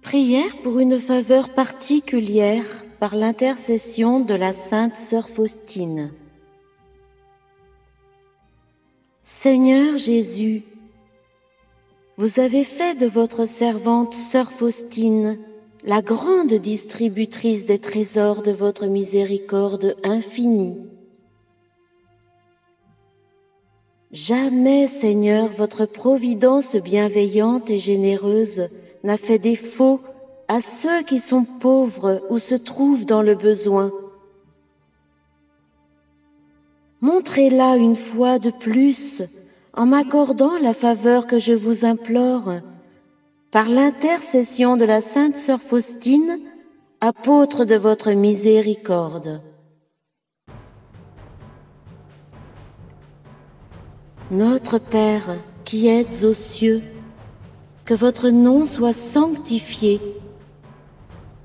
Prière pour une faveur particulière par l'intercession de la Sainte Sœur Faustine. Seigneur Jésus, vous avez fait de votre servante Sœur Faustine la grande distributrice des trésors de votre miséricorde infinie. Jamais, Seigneur, votre providence bienveillante et généreuse n'a fait défaut à ceux qui sont pauvres ou se trouvent dans le besoin. Montrez-la une fois de plus en m'accordant la faveur que je vous implore, par l'intercession de la Sainte Sœur Faustine, apôtre de votre miséricorde. Notre Père, qui êtes aux cieux, que votre nom soit sanctifié,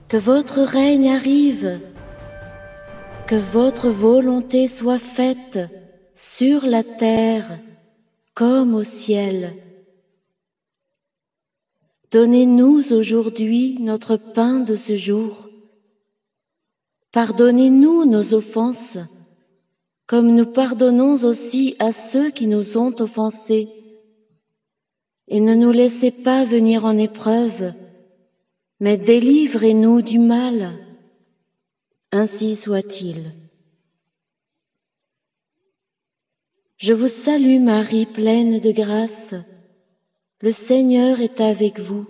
que votre règne arrive, que votre volonté soit faite sur la terre comme au ciel. Donnez-nous aujourd'hui notre pain de ce jour. Pardonnez-nous nos offenses, comme nous pardonnons aussi à ceux qui nous ont offensés. Et ne nous laissez pas venir en épreuve, mais délivrez-nous du mal. Ainsi soit-il. Je vous salue Marie, pleine de grâce. Le Seigneur est avec vous.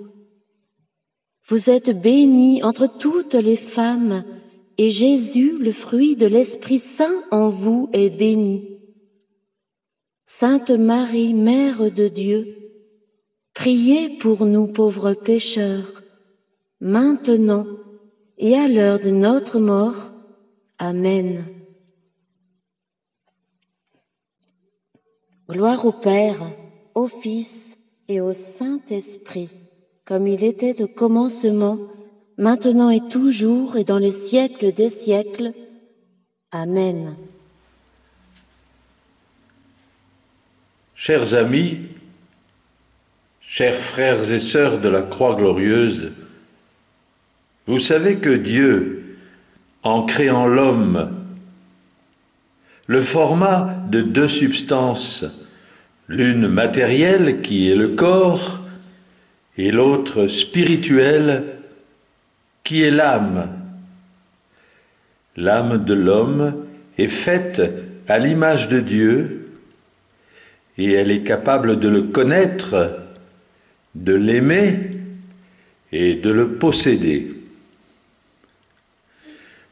Vous êtes bénie entre toutes les femmes, et Jésus, le fruit de l'Esprit Saint en vous, est béni. Sainte Marie, Mère de Dieu, priez pour nous pauvres pécheurs, maintenant et à l'heure de notre mort. Amen. Gloire au Père, au Fils et au Saint-Esprit, comme il était au commencement, maintenant et toujours et dans les siècles des siècles. Amen. Chers amis, chers frères et sœurs de la Croix glorieuse, vous savez que Dieu, en créant l'homme, le forma de deux substances, l'une matérielle qui est le corps et l'autre spirituelle qui est l'âme. L'âme de l'homme est faite à l'image de Dieu et elle est capable de le connaître, de l'aimer et de le posséder.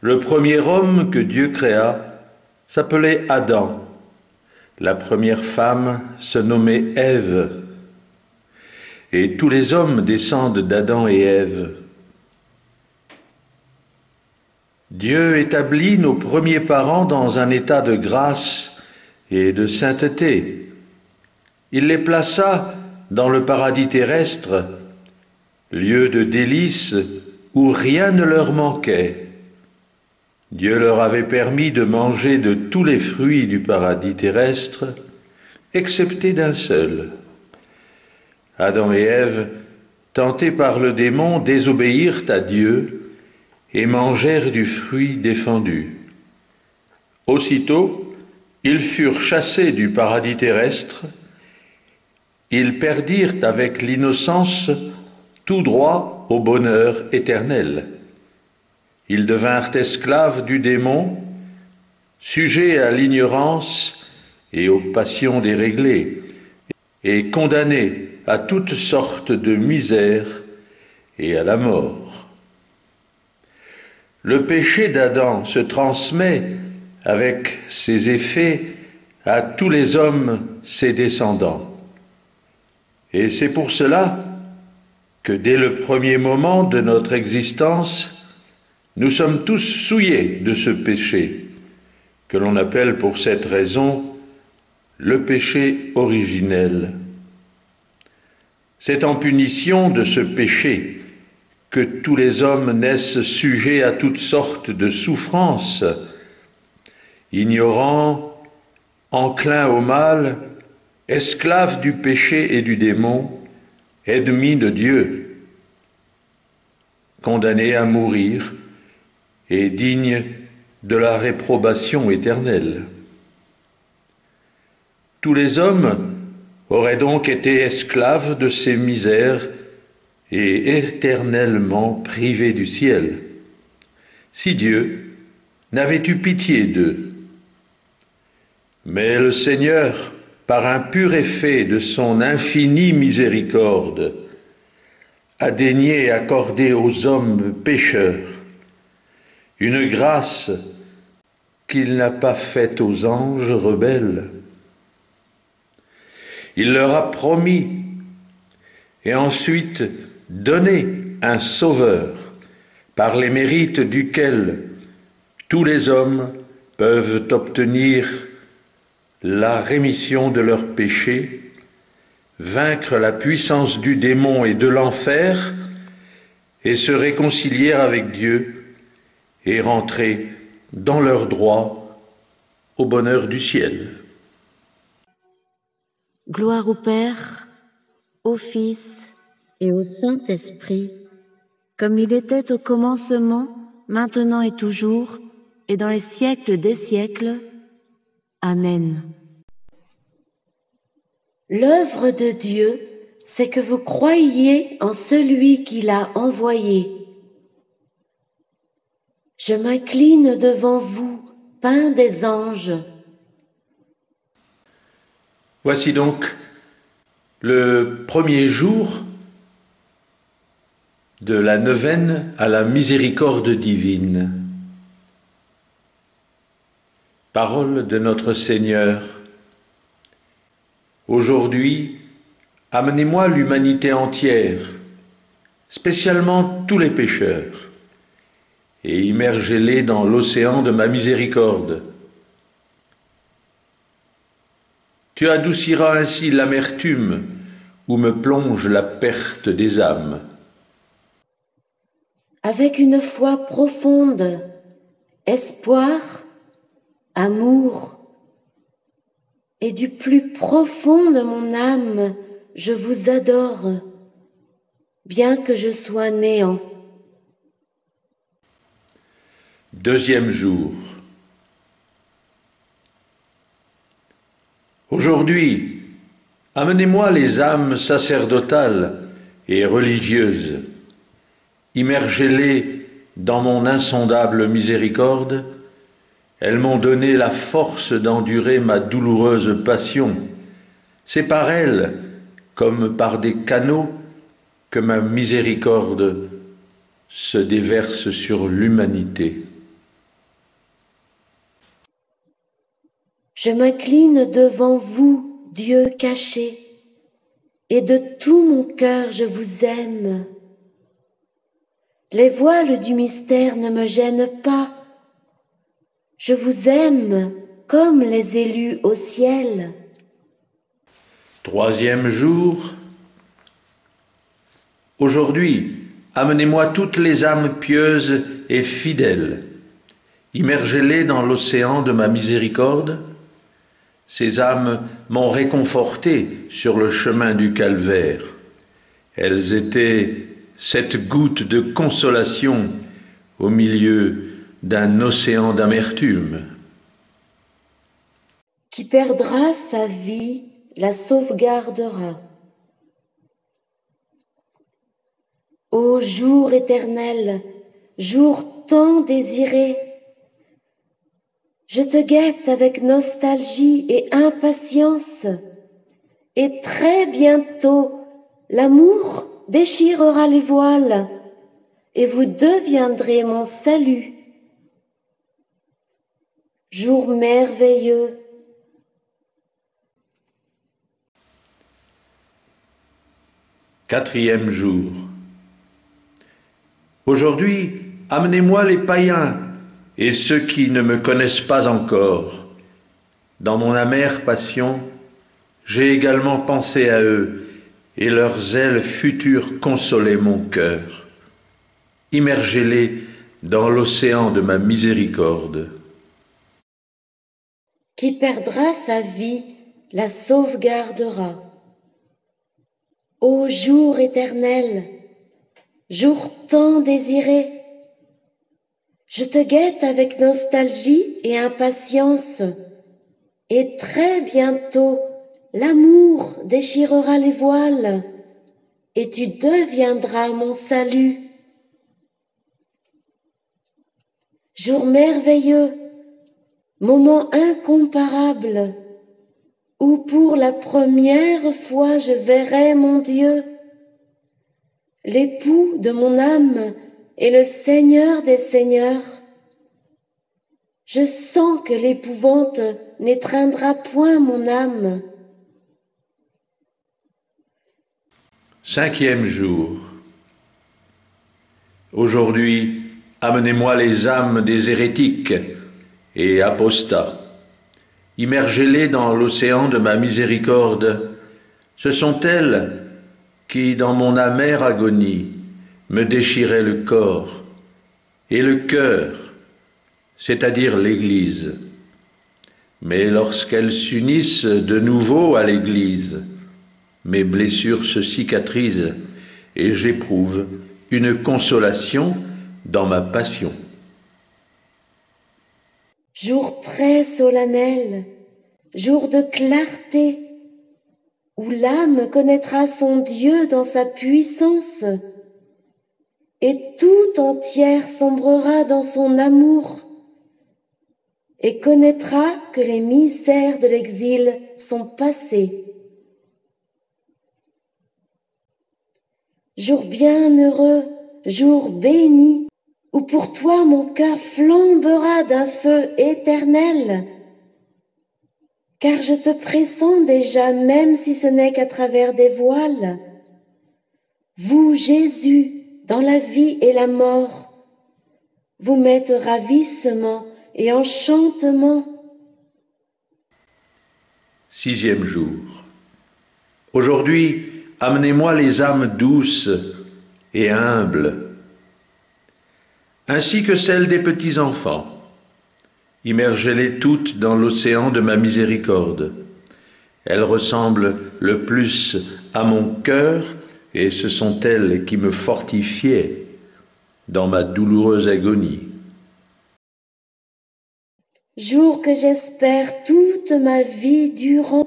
Le premier homme que Dieu créa s'appelait Adam. La première femme se nommait Ève. Et tous les hommes descendent d'Adam et Ève. Dieu établit nos premiers parents dans un état de grâce et de sainteté. Il les plaça dans le paradis terrestre, lieu de délices où rien ne leur manquait. Dieu leur avait permis de manger de tous les fruits du paradis terrestre, excepté d'un seul. Adam et Ève, tentés par le démon, désobéirent à Dieu et mangèrent du fruit défendu. Aussitôt, ils furent chassés du paradis terrestre. Ils perdirent avec l'innocence tout droit au bonheur éternel. Ils devinrent esclaves du démon, sujets à l'ignorance et aux passions déréglées, et condamnés à toutes sortes de misères et à la mort. Le péché d'Adam se transmet avec ses effets à tous les hommes, ses descendants. Et c'est pour cela que dès le premier moment de notre existence, nous sommes tous souillés de ce péché, que l'on appelle pour cette raison le péché originel. C'est en punition de ce péché que tous les hommes naissent sujets à toutes sortes de souffrances, ignorants, enclins au mal, esclaves du péché et du démon, ennemis de Dieu. condamné à mourir et digne de la réprobation éternelle. Tous les hommes auraient donc été esclaves de ces misères et éternellement privés du ciel, si Dieu n'avait eu pitié d'eux. Mais le Seigneur, par un pur effet de son infinie miséricorde, a daigné accorder aux hommes pécheurs une grâce qu'il n'a pas faite aux anges rebelles. Il leur a promis et ensuite donné un sauveur par les mérites duquel tous les hommes peuvent obtenir la rémission de leurs péchés, vaincre la puissance du démon et de l'enfer et se réconcilier avec Dieu et rentrer dans leur droit au bonheur du ciel. Gloire au Père, au Fils et au Saint-Esprit, comme il était au commencement, maintenant et toujours, et dans les siècles des siècles. Amen. L'œuvre de Dieu, c'est que vous croyiez en celui qui l'a envoyé. Je m'incline devant vous, pain des anges. Voici donc le premier jour de la neuvaine à la miséricorde divine. Parole de notre Seigneur. Aujourd'hui, amenez-moi l'humanité entière, spécialement tous les pécheurs, et immergez-les dans l'océan de ma miséricorde. Tu adouciras ainsi l'amertume où me plonge la perte des âmes. Avec une foi profonde, espoir, amour, et du plus profond de mon âme, je vous adore, bien que je sois néant. Deuxième jour. Aujourd'hui, amenez-moi les âmes sacerdotales et religieuses. Immergez-les dans mon insondable miséricorde. Elles m'ont donné la force d'endurer ma douloureuse passion. C'est par elles, comme par des canaux, que ma miséricorde se déverse sur l'humanité. Je m'incline devant vous, Dieu caché, et de tout mon cœur je vous aime. Les voiles du mystère ne me gênent pas. Je vous aime comme les élus au ciel. Troisième jour. Aujourd'hui, amenez-moi toutes les âmes pieuses et fidèles. Immergez-les dans l'océan de ma miséricorde. Ces âmes m'ont réconforté sur le chemin du calvaire. Elles étaient cette goutte de consolation au milieu d'un océan d'amertume. Qui perdra sa vie la sauvegardera. Ô jour éternel, jour tant désiré, je te guette avec nostalgie et impatience, et très bientôt l'amour déchirera les voiles, et vous deviendrez mon salut. Jour merveilleux, Quatrième jour. Aujourd'hui, amenez-moi les païens et ceux qui ne me connaissent pas encore. Dans mon amère passion, j'ai également pensé à eux, et leurs ailes futures consolaient mon cœur. Immergez-les dans l'océan de ma miséricorde. qui perdra sa vie la sauvegardera. Ô jour éternel, jour tant désiré. Je te guette avec nostalgie et impatience, et très bientôt l'amour déchirera les voiles, et tu deviendras mon salut. Jour merveilleux, moment incomparable, où pour la première fois je verrai mon Dieu, l'époux de mon âme et le Seigneur des seigneurs. Je sens que l'épouvante n'étreindra point mon âme. 5e jour. Aujourd'hui, amenez-moi les âmes des hérétiques et apostats. Immergez-les dans l'océan de ma miséricorde. Ce sont elles qui, dans mon amère agonie, me déchiraient le corps et le cœur, c'est-à-dire l'Église. Mais lorsqu'elles s'unissent de nouveau à l'Église, mes blessures se cicatrisent et j'éprouve une consolation dans ma passion. Jour très solennel, jour de clarté, où l'âme connaîtra son Dieu dans sa puissance, et tout entière sombrera dans son amour, et connaîtra que les misères de l'exil sont passés. Jour bienheureux, jour béni, où pour toi mon cœur flambera d'un feu éternel, car je te pressens déjà, même si ce n'est qu'à travers des voiles. Vous, Jésus, dans la vie et la mort, vous m'êtes ravissement et enchantement. 6e jour. Aujourd'hui, amenez-moi les âmes douces et humbles, ainsi que celles des petits-enfants. Immergez-les toutes dans l'océan de ma miséricorde. Elles ressemblent le plus à mon cœur, et ce sont elles qui me fortifiaient dans ma douloureuse agonie. Jour que j'espère toute ma vie durant,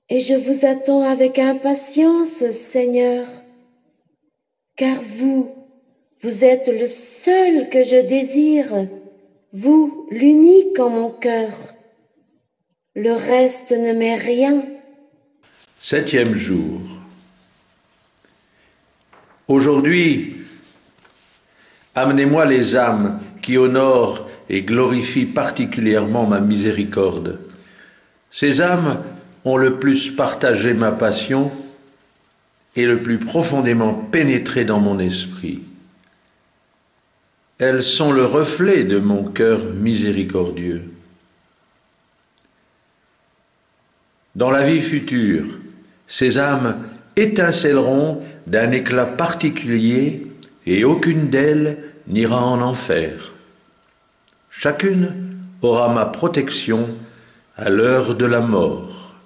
et je vous attends avec impatience, Seigneur, car vous êtes le seul que je désire, vous, l'unique en mon cœur. Le reste ne m'est rien. 7e jour. Aujourd'hui, amenez-moi les âmes qui honorent et glorifient particulièrement ma miséricorde. Ces âmes ont le plus partagé ma passion et le plus profondément pénétré dans mon esprit. Elles sont le reflet de mon cœur miséricordieux. Dans la vie future, ces âmes étincelleront d'un éclat particulier et aucune d'elles n'ira en enfer. Chacune aura ma protection à l'heure de la mort.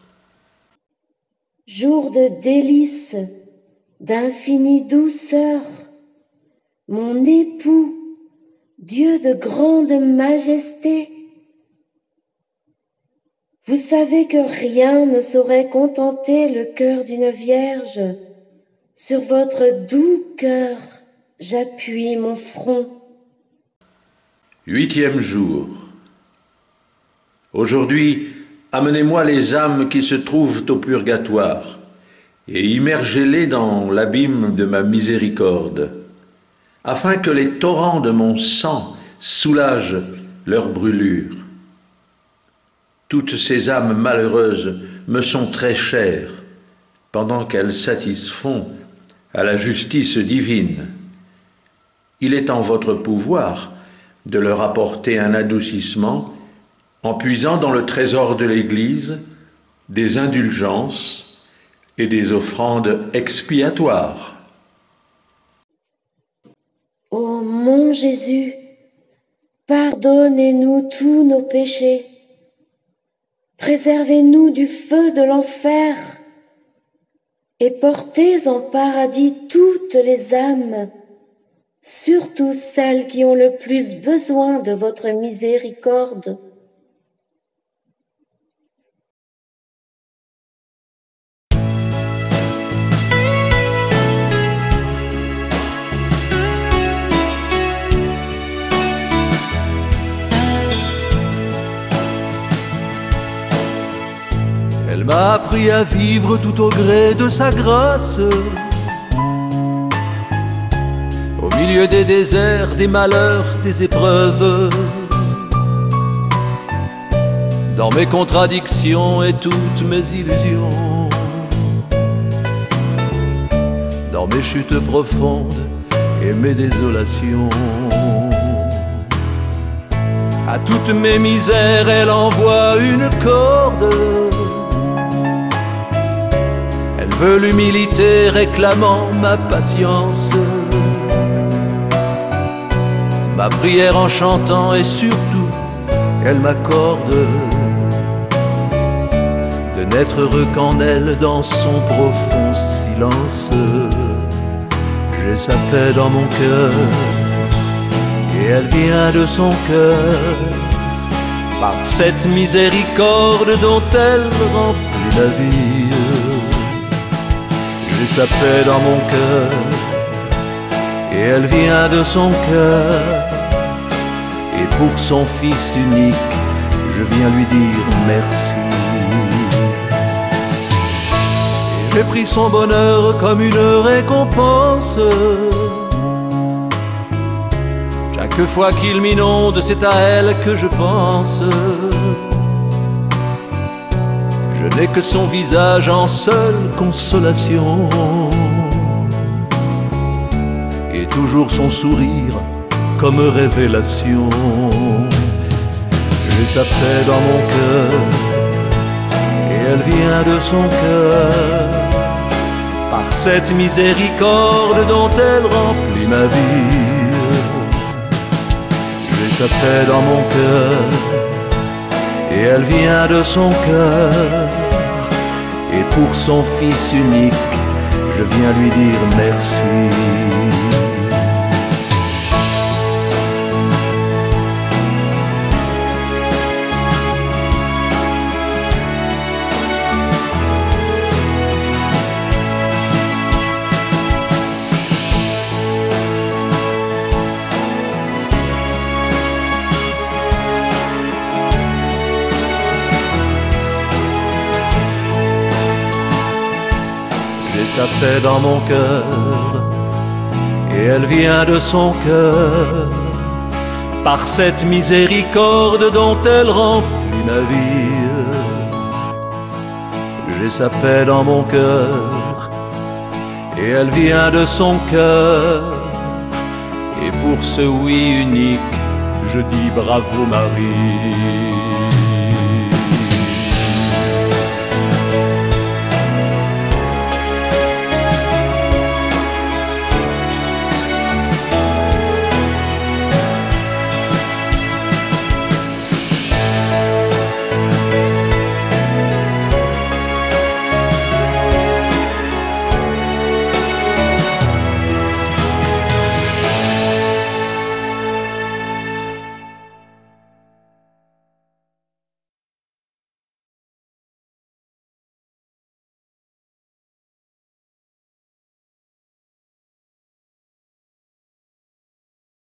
Jour de délices, d'infinie douceur, mon époux, Dieu de grande majesté, vous savez que rien ne saurait contenter le cœur d'une vierge. Sur votre doux cœur, j'appuie mon front. 8e jour. Aujourd'hui, amenez-moi les âmes qui se trouvent au purgatoire et immergez-les dans l'abîme de ma miséricorde, afin que les torrents de mon sang soulagent leur brûlure. Toutes ces âmes malheureuses me sont très chères, pendant qu'elles satisfont à la justice divine. Il est en votre pouvoir de leur apporter un adoucissement en puisant dans le trésor de l'Église des indulgences et des offrandes expiatoires. Ô mon Jésus, pardonnez-nous tous nos péchés, préservez-nous du feu de l'enfer et portez en paradis toutes les âmes, surtout celles qui ont le plus besoin de votre miséricorde. Elle m'a appris à vivre tout au gré de sa grâce, au milieu des déserts, des malheurs, des épreuves, dans mes contradictions et toutes mes illusions, dans mes chutes profondes et mes désolations. À toutes mes misères, elle envoie une corde. Elle veut l'humilité, réclamant ma patience, ma prière en chantant, et surtout, elle m'accorde de n'être heureux qu'en elle, dans son profond silence. J'ai sa paix dans mon cœur, et elle vient de son cœur, par cette miséricorde dont elle remplit la vie. J'ai sa paix dans mon cœur, et elle vient de son cœur, et pour son Fils unique, je viens lui dire merci. Et j'ai pris son bonheur comme une récompense. Chaque fois qu'il m'inonde, c'est à elle que je pense. Je n'ai que son visage en seule consolation, et toujours son sourire comme révélation. J'ai sa paix dans mon cœur, et elle vient de son cœur, par cette miséricorde dont elle remplit ma vie. J'ai sa paix dans mon cœur, et elle vient de son cœur, et pour son Fils unique, je viens lui dire merci. J'ai sa paix dans mon cœur, et elle vient de son cœur, par cette miséricorde dont elle remplit ma vie. J'ai sa paix dans mon cœur, et elle vient de son cœur, et pour ce oui unique, je dis bravo Marie.